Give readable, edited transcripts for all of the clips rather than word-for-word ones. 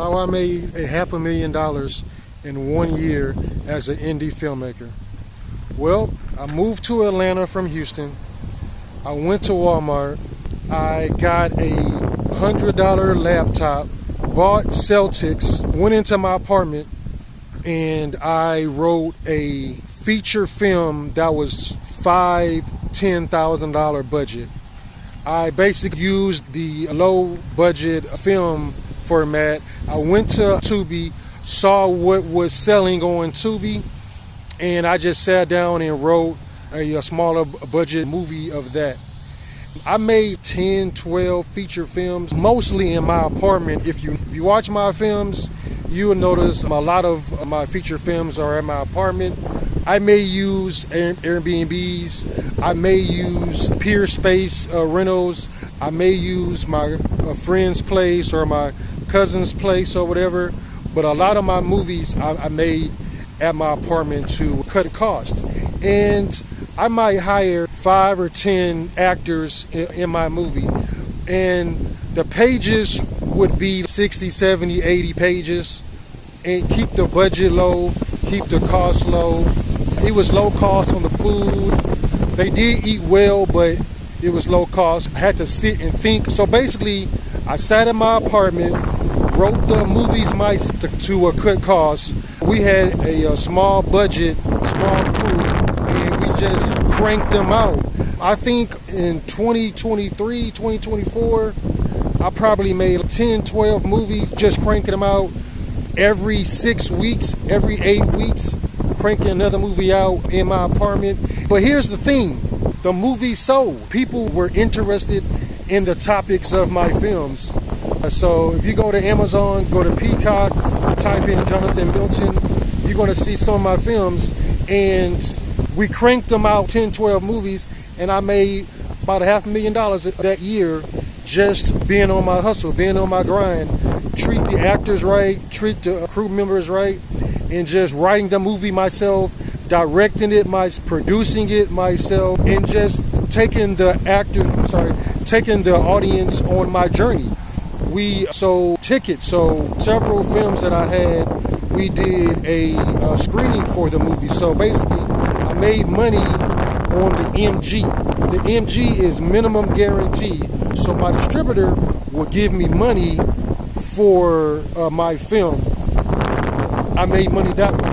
How I made $500,000 in 1 year as an indie filmmaker. Well, I moved to Atlanta from Houston. I went to Walmart. I got a $100 laptop, bought Celtics, went into my apartment, and I wrote a feature film that was $10,000 budget. I basically used the low budget film format. I went to Tubi, saw what was selling on Tubi, and I just sat down and wrote a smaller budget movie of that. I made 10, 12 feature films, mostly in my apartment. If you watch my films, you will notice a lot of my feature films are in my apartment. I may use Airbnbs, I may use peer space rentals, I may use my friend's place or my cousin's place or whatever, but a lot of my movies I made at my apartment to cut costs. And I might hire 5 or 10 actors in my movie, and the pages would be 60, 70, 80 pages, and keep the budget low, keep the cost low. It was low cost on the food. They did eat well, but it was low cost. I had to sit and think. So basically, I sat in my apartment, wrote the movies to a cut cost. We had a small budget, small crew, and we just cranked them out. I think in 2023, 2024, I probably made 10, 12 movies, just cranking them out every 6 weeks, every 8 weeks, cranking another movie out in my apartment. But here's the thing, the movie sold. People were interested in the topics of my films. So if you go to Amazon, go to Peacock, type in Jonathan Milton, you're going to see some of my films. And we cranked them out, 10, 12 movies, and I made about $500,000 that year just being on my hustle, being on my grind. Treat the actors right, treat the crew members right, and just writing the movie myself, directing it myself, producing it myself, and just taking the audience on my journey. We sold tickets, so several films that I had, we did a screening for the movie. So basically, I made money on the MG. The MG is minimum guarantee, so my distributor will give me money for my film. I made money that way.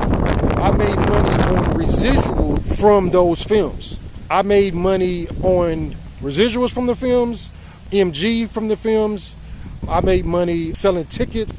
I made money on residual from those films. I made money on residuals from the films, MG from the films. I made money selling tickets